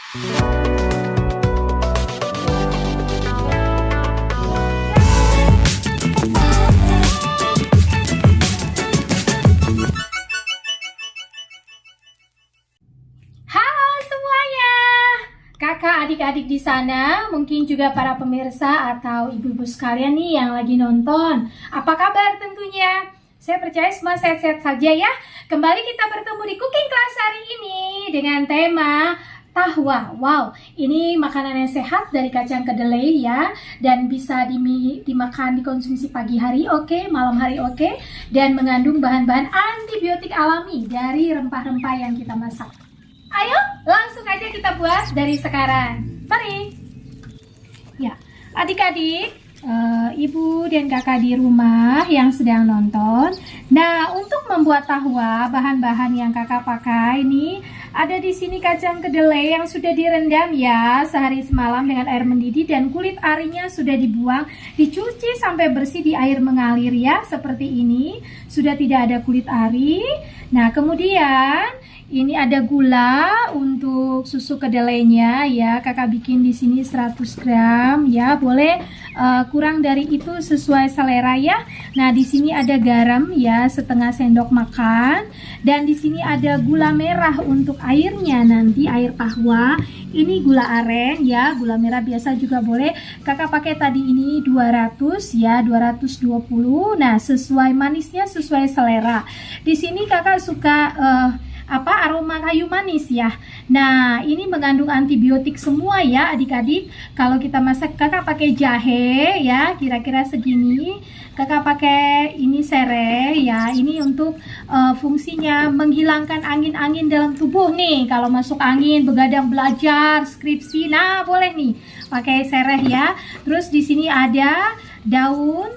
Halo semuanya, kakak adik-adik di sana, mungkin juga para pemirsa atau ibu-ibu sekalian nih yang lagi nonton. Apa kabar tentunya? Saya percaya semua sehat-sehat saja ya. Kembali kita bertemu di Cooking Class hari ini dengan tema tahwa. Wow, ini makanan yang sehat dari kacang kedelai ya, dan bisa dimakan, dikonsumsi pagi hari oke, malam hari oke, dan mengandung bahan-bahan antibiotik alami dari rempah-rempah yang kita masak. Ayo, langsung aja kita buat dari sekarang. Mari. Ya, adik-adik, ibu dan kakak di rumah yang sedang nonton. Nah, untuk membuat tahwa, bahan-bahan yang kakak pakai ini ada di sini kacang kedelai yang sudah direndam ya sehari semalam dengan air mendidih, dan kulit arinya sudah dibuang, dicuci sampai bersih di air mengalir ya, seperti ini. Sudah tidak ada kulit ari. Nah, kemudian ini ada gula untuk susu kedelainya ya. Kakak bikin di sini 100 gram ya. Boleh kurang dari itu sesuai selera ya. Nah, di sini ada garam ya, setengah sendok makan, dan di sini ada gula merah untuk airnya nanti, air tahwa. Ini gula aren ya, gula merah biasa juga boleh. Kakak pakai tadi ini 200 ya, 220. Nah, sesuai manisnya sesuai selera. Di sini kakak suka aroma kayu manis ya. Nah, ini mengandung antibiotik semua ya adik-adik. Kalau kita masak, kakak pakai jahe ya, kira-kira segini. Kakak pakai ini serai ya, ini untuk fungsinya menghilangkan angin-angin dalam tubuh nih. Kalau masuk angin, begadang belajar, skripsi, nah boleh nih pakai serai ya. Terus di sini ada daun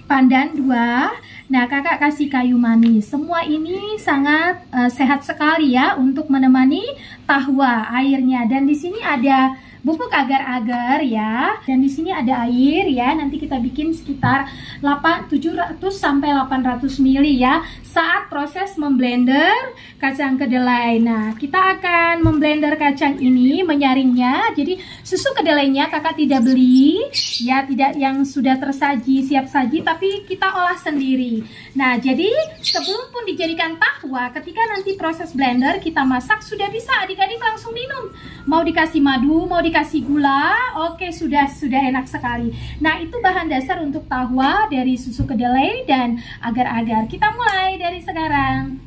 pandan 2. Nah, kakak kasih kayu manis. Semua ini sangat sehat sekali ya untuk menemani tahwa airnya. Dan di sini ada bubuk agar-agar ya. Dan di sini ada air ya. Nanti kita bikin sekitar 700 sampai 800 ml ya saat proses memblender kacang kedelai. Nah, kita akan memblender kacang ini, menyaringnya. Jadi susu kedelainya kakak tidak beli ya, tidak yang sudah tersaji, siap saji, tapi kita olah sendiri. Nah, jadi sebelum pun dijadikan tahwa, ketika nanti proses blender kita masak, sudah bisa adik-adik langsung minum. Mau dikasih madu, mau dikasih gula, oke, sudah enak sekali. Nah, itu bahan dasar untuk tahwa dari susu kedelai dan agar-agar. Kita mulai dari sekarang.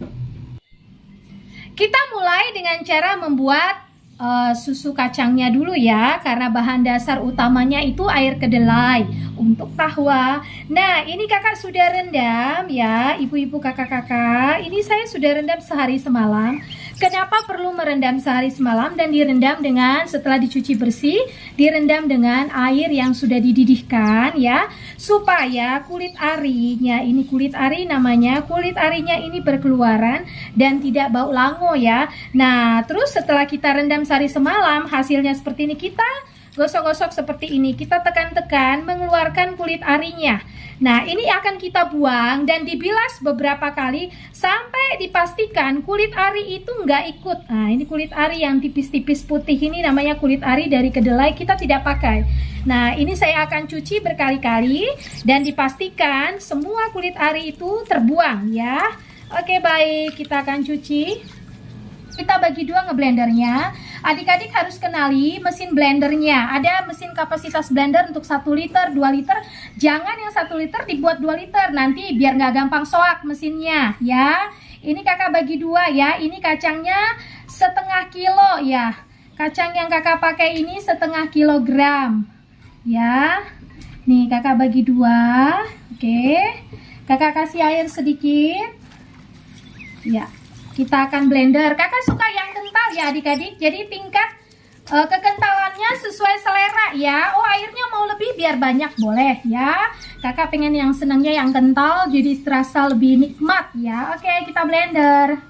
Kita mulai dengan cara membuat susu kacangnya dulu ya, karena bahan dasar utamanya itu air kedelai untuk tahwa. Nah, ini kakak sudah rendam ya, ibu-ibu, kakak-kakak. Ini saya sudah rendam sehari semalam. Kenapa perlu merendam sehari semalam dan direndam dengan, setelah dicuci bersih, direndam dengan air yang sudah dididihkan ya, supaya kulit arinya, ini kulit ari namanya, kulit arinya ini berkeluaran dan tidak bau lango ya. Nah, terus setelah kita rendam sehari semalam, hasilnya seperti ini. Kita gosok-gosok seperti ini, kita tekan-tekan mengeluarkan kulit arinya. Nah, ini akan kita buang dan dibilas beberapa kali sampai dipastikan kulit ari itu nggak ikut. Nah, ini kulit ari yang tipis-tipis putih ini namanya kulit ari dari kedelai, kita tidak pakai. Nah, ini saya akan cuci berkali-kali dan dipastikan semua kulit ari itu terbuang ya. Oke, baik, kita akan cuci. Kita bagi dua ngeblendernya. Adik-adik harus kenali mesin blendernya. Ada mesin kapasitas blender untuk 1 liter, 2 liter. Jangan yang 1 liter dibuat 2 liter. Nanti biar nggak gampang soak mesinnya ya. Ini kakak bagi dua ya. Ini kacangnya setengah kilo ya. Kacang yang kakak pakai ini setengah kilogram ya. Nih kakak bagi dua. Oke. Kakak kasih air sedikit ya. Kita akan blender. Kakak suka yang kental ya adik-adik. Jadi tingkat kekentalannya sesuai selera ya. Oh, airnya mau lebih biar banyak boleh ya. Kakak pengen yang senangnya yang kental, jadi terasa lebih nikmat ya. Oke, kita blender.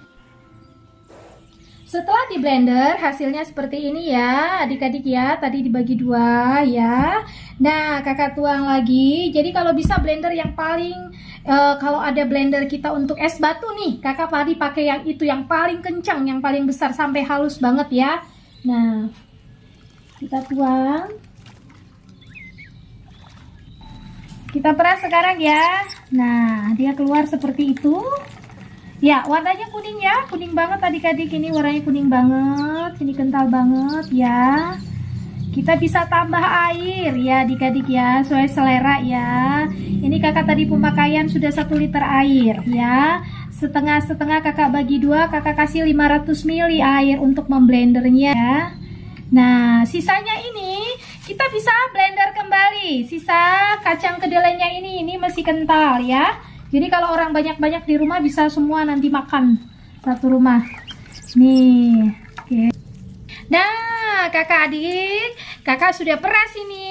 Setelah di blender hasilnya seperti ini ya adik-adik ya, tadi dibagi dua ya. Nah kakak tuang lagi. Jadi kalau bisa blender yang paling kalau ada blender kita untuk es batu nih, kakak tadi pakai yang itu yang paling kencang, yang paling besar sampai halus banget ya. Nah, kita tuang. Kita peras sekarang ya. Nah, dia keluar seperti itu. Ya, warnanya kuning ya, kuning banget adik-adik. Ini warnanya kuning banget, ini kental banget ya. Kita bisa tambah air ya adik-adik ya, sesuai selera ya. Ini kakak tadi pemakaian sudah 1 liter air ya. Setengah-setengah kakak bagi 2, kakak kasih 500 ml air untuk memblendernya ya. Nah, sisanya ini kita bisa blender kembali. Sisa kacang kedelainya ini masih kental ya. Jadi kalau orang banyak-banyak di rumah bisa semua nanti makan satu rumah. Nih, oke. Nah, kakak adik, kakak sudah peras ini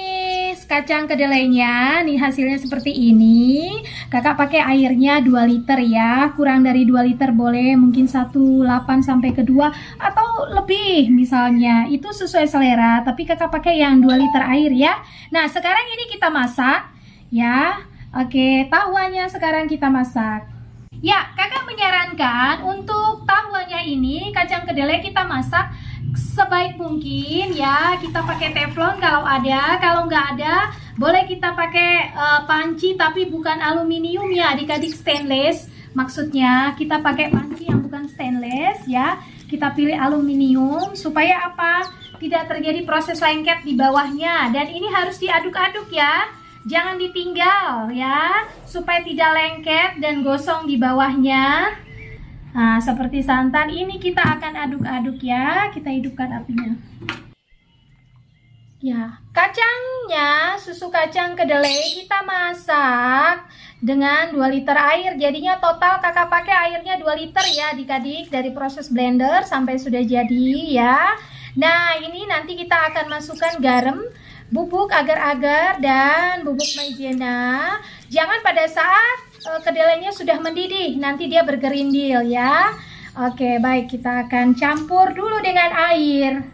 kacang kedelainya. Nih hasilnya seperti ini. Kakak pakai airnya 2 liter ya. Kurang dari 2 liter boleh, mungkin 1,8 sampai ke 2 atau lebih misalnya. Itu sesuai selera, tapi kakak pakai yang 2 liter air ya. Nah, sekarang ini kita masak ya. Oke, tahuannya sekarang kita masak. Ya, kakak menyarankan untuk tahuannya ini kacang kedelai kita masak sebaik mungkin ya. Kita pakai teflon kalau ada, kalau nggak ada boleh kita pakai panci tapi bukan aluminium ya adik-adik, stainless. Maksudnya kita pakai panci yang bukan stainless ya. Kita pilih aluminium supaya apa? Tidak terjadi proses lengket di bawahnya. Dan ini harus diaduk-aduk ya. Jangan ditinggal ya, supaya tidak lengket dan gosong di bawahnya. Nah, seperti santan ini kita akan aduk-aduk ya. Kita hidupkan apinya. Ya, kacangnya, susu kacang kedelai kita masak dengan 2 liter air. Jadinya total kakak pakai airnya 2 liter ya adik-adik, dari proses blender sampai sudah jadi ya. Nah, ini nanti kita akan masukkan garam, bubuk agar-agar, dan bubuk maizena. Jangan pada saat kedelainya sudah mendidih, nanti dia bergerindil ya. Oke, baik, kita akan campur dulu dengan air.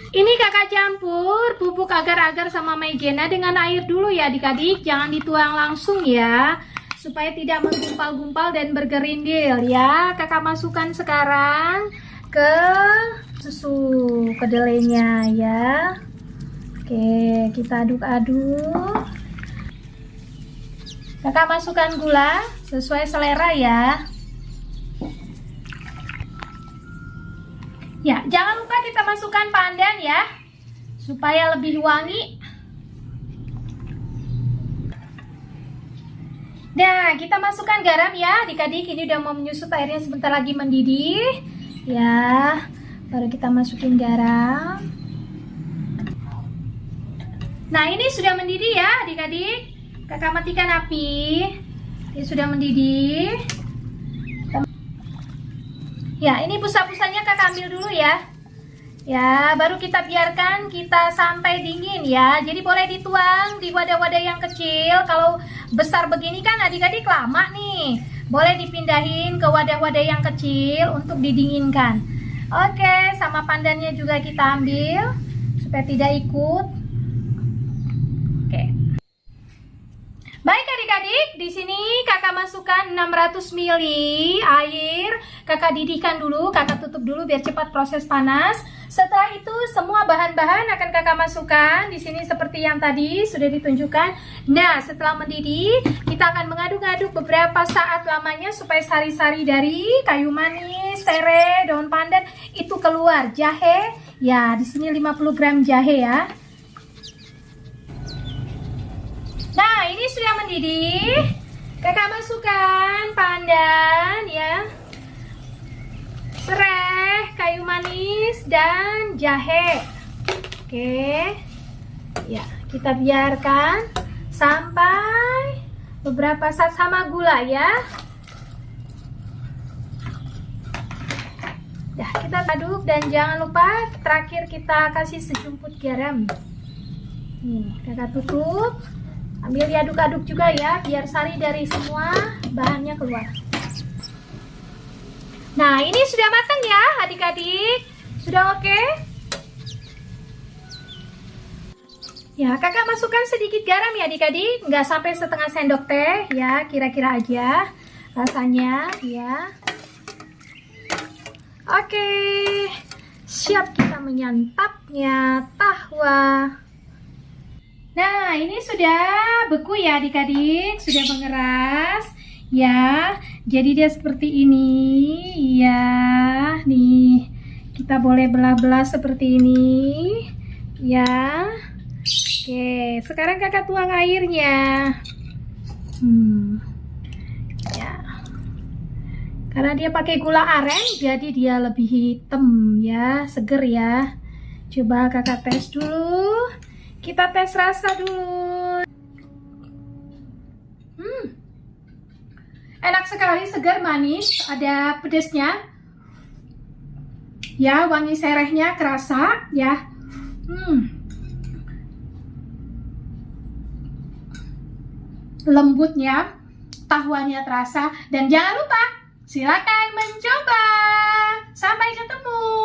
Ini kakak campur bubuk agar-agar sama maizena dengan air dulu ya adik-adik. Jangan dituang langsung ya, supaya tidak menggumpal-gumpal dan bergerindil ya. Kakak masukkan sekarang ke susu kedelainya ya. Oke, kita aduk-aduk. Kakak masukkan gula sesuai selera ya. Ya, jangan lupa kita masukkan pandan ya, supaya lebih wangi. Nah, kita masukkan garam ya adik-adik. Ini udah mau menyusut, airnya sebentar lagi mendidih ya. Baru kita masukin garam. Nah, ini sudah mendidih ya adik-adik. Kakak matikan api. Ini sudah mendidih. Ya, ini busa-busanya kakak ambil dulu ya. Ya, baru kita biarkan kita sampai dingin ya. Jadi boleh dituang di wadah-wadah yang kecil. Kalau besar begini kan adik-adik lama nih. Boleh dipindahin ke wadah-wadah yang kecil untuk didinginkan. Oke, sama pandannya juga kita ambil supaya tidak ikut. Oke. Baik adik-adik, di sini kakak masukkan 600 ml air. Kakak didihkan dulu, kakak tutup dulu biar cepat proses panas. Setelah itu semua bahan-bahan akan kakak masukkan di sini seperti yang tadi sudah ditunjukkan. Nah, setelah mendidih, kita akan mengaduk-aduk beberapa saat lamanya supaya sari-sari dari kayu manis, serai, daun pandan itu keluar. Jahe, ya di sini 50 gram jahe ya. Nah, ini sudah mendidih. Kakak masukkan pandan ya, serai, kayu manis, dan jahe. Oke. Ya, kita biarkan sampai beberapa saat sama gula ya. Ya, kita aduk dan jangan lupa terakhir kita kasih sejumput garam. Nih, kakak tutup. Ambil diaduk-aduk juga ya, biar sari dari semua bahannya keluar. Nah, ini sudah matang ya adik-adik. Sudah oke? Ya, kakak masukkan sedikit garam ya adik-adik. Nggak sampai setengah sendok teh ya, kira-kira aja rasanya ya. Oke, siap kita menyantapnya tahwa. Nah, ini sudah beku ya adik-adik, sudah mengeras ya. Jadi dia seperti ini ya. Nih, kita boleh belah-belah seperti ini ya. Oke, sekarang kakak tuang airnya. Ya. Karena dia pakai gula aren, jadi dia lebih hitam ya, seger ya. Coba kakak tes dulu. Kita tes rasa dulu. Enak sekali, segar, manis, ada pedasnya. Ya, wangi serehnya kerasa ya. Lembutnya, tahwanya terasa, dan jangan lupa silakan mencoba. Sampai ketemu.